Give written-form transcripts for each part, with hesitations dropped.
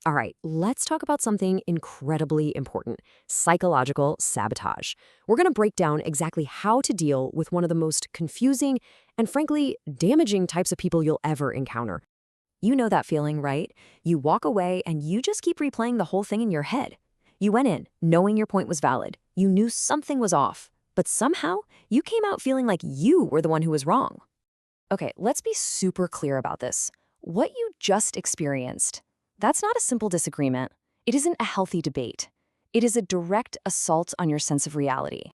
All right, let's talk about something incredibly important: psychological sabotage. We're going to break down exactly how to deal with one of the most confusing and, frankly, damaging types of people you'll ever encounter. You know that feeling, right? You walk away and you just keep replaying the whole thing in your head. You went in knowing your point was valid. You knew something was off, but somehow you came out feeling like you were the one who was wrong. Okay, let's be super clear about this. What you just experienced, that's not a simple disagreement. It isn't a healthy debate. It is a direct assault on your sense of reality.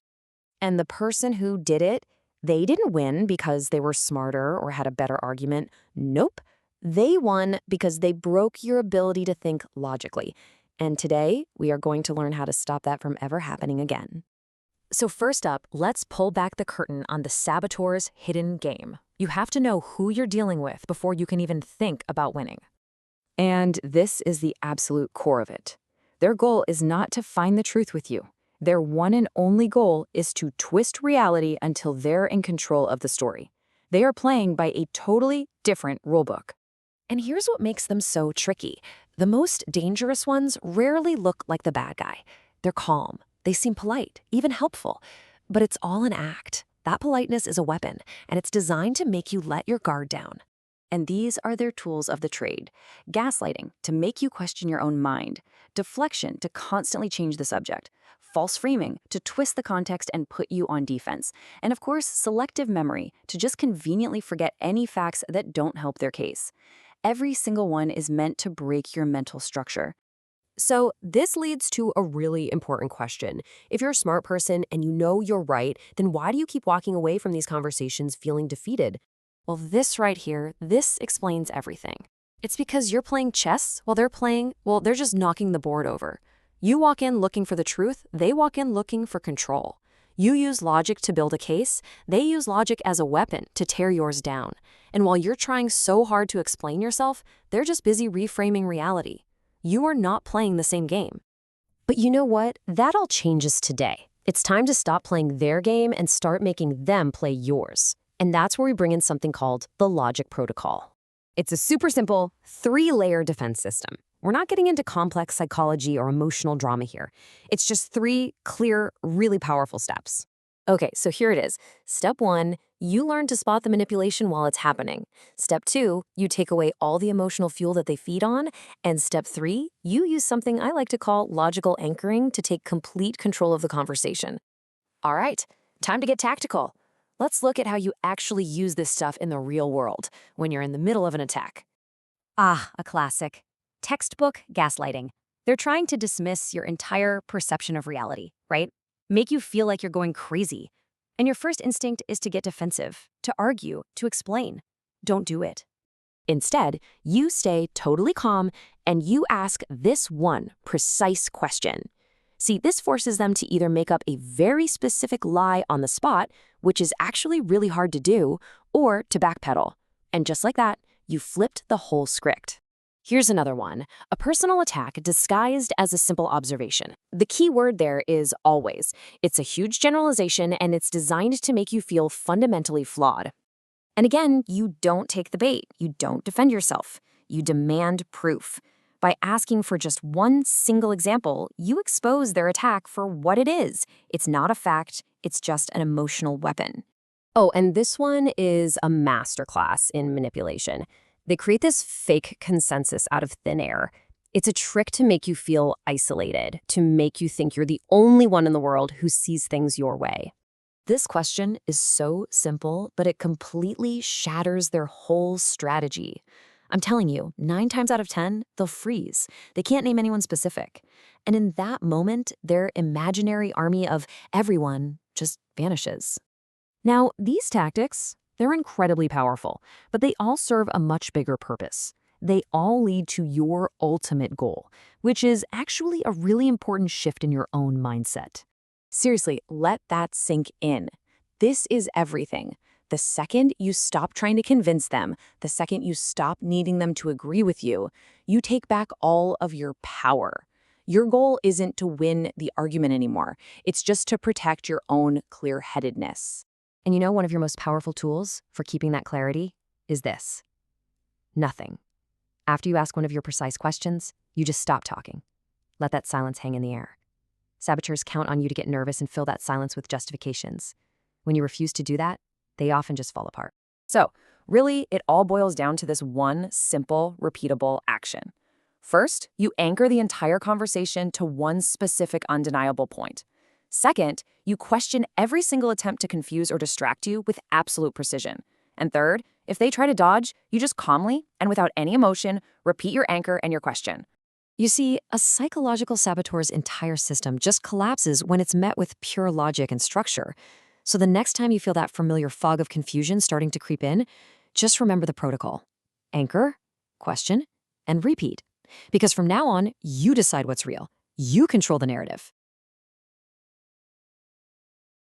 And the person who did it, they didn't win because they were smarter or had a better argument. Nope. They won because they broke your ability to think logically. And today, we are going to learn how to stop that from ever happening again. So first up, let's pull back the curtain on the saboteur's hidden game. You have to know who you're dealing with before you can even think about winning. And this is the absolute core of it. Their goal is not to find the truth with you. Their one and only goal is to twist reality until they're in control of the story. They are playing by a totally different rulebook. And here's what makes them so tricky. The most dangerous ones rarely look like the bad guy. They're calm. They seem polite, even helpful. But it's all an act. That politeness is a weapon, and it's designed to make you let your guard down. And these are their tools of the trade: gaslighting, to make you question your own mind; deflection, to constantly change the subject; false framing, to twist the context and put you on defense; and of course, selective memory, to just conveniently forget any facts that don't help their case. Every single one is meant to break your mental structure. So this leads to a really important question. If you're a smart person and you know you're right, then why do you keep walking away from these conversations feeling defeated? Well, this right here, this explains everything. It's because you're playing chess while they're just knocking the board over. You walk in looking for the truth, they walk in looking for control. You use logic to build a case, they use logic as a weapon to tear yours down. And while you're trying so hard to explain yourself, they're just busy reframing reality. You are not playing the same game. But you know what? That all changes today. It's time to stop playing their game and start making them play yours. And that's where we bring in something called the logic protocol. It's a super simple 3-layer defense system. We're not getting into complex psychology or emotional drama here. It's just 3 clear, really powerful steps. Okay, so here it is. Step 1, you learn to spot the manipulation while it's happening. Step 2, you take away all the emotional fuel that they feed on. And step 3, you use something I like to call logical anchoring to take complete control of the conversation. All right, time to get tactical. Let's look at how you actually use this stuff in the real world when you're in the middle of an attack. Ah, a classic. Textbook gaslighting. They're trying to dismiss your entire perception of reality, right? Make you feel like you're going crazy. And your first instinct is to get defensive, to argue, to explain. Don't do it. Instead, you stay totally calm and you ask this one precise question. See, this forces them to either make up a very specific lie on the spot, which is actually really hard to do, or to backpedal. And just like that, you flipped the whole script. Here's another one: a personal attack disguised as a simple observation. The key word there is always. It's a huge generalization, and it's designed to make you feel fundamentally flawed. And again, you don't take the bait. You don't defend yourself. You demand proof. By asking for just one single example, you expose their attack for what it is. It's not a fact. It's just an emotional weapon. Oh, and this one is a masterclass in manipulation. They create this fake consensus out of thin air. It's a trick to make you feel isolated, to make you think you're the only one in the world who sees things your way. This question is so simple, but it completely shatters their whole strategy. I'm telling you, 9 times out of 10, they'll freeze. They can't name anyone specific. And in that moment, their imaginary army of everyone just vanishes. Now, these tactics, they're incredibly powerful, but they all serve a much bigger purpose. They all lead to your ultimate goal, which is actually a really important shift in your own mindset. Seriously, let that sink in. This is everything. The second you stop trying to convince them, the second you stop needing them to agree with you, you take back all of your power. Your goal isn't to win the argument anymore. It's just to protect your own clear-headedness. And you know, one of your most powerful tools for keeping that clarity is this: nothing. After you ask one of your precise questions, You just stop talking. Let that silence hang in the air. Saboteurs count on you to get nervous and fill that silence with justifications. When you refuse to do that, they often just fall apart. So, really, it all boils down to this one simple, repeatable action. First, you anchor the entire conversation to one specific undeniable point. Second, you question every single attempt to confuse or distract you with absolute precision. And third, if they try to dodge, you just calmly and without any emotion repeat your anchor and your question. You see, a psychological saboteur's entire system just collapses when it's met with pure logic and structure. So the next time you feel that familiar fog of confusion starting to creep in, just remember the protocol. Anchor, question, and repeat. Because from now on, you decide what's real. You control the narrative.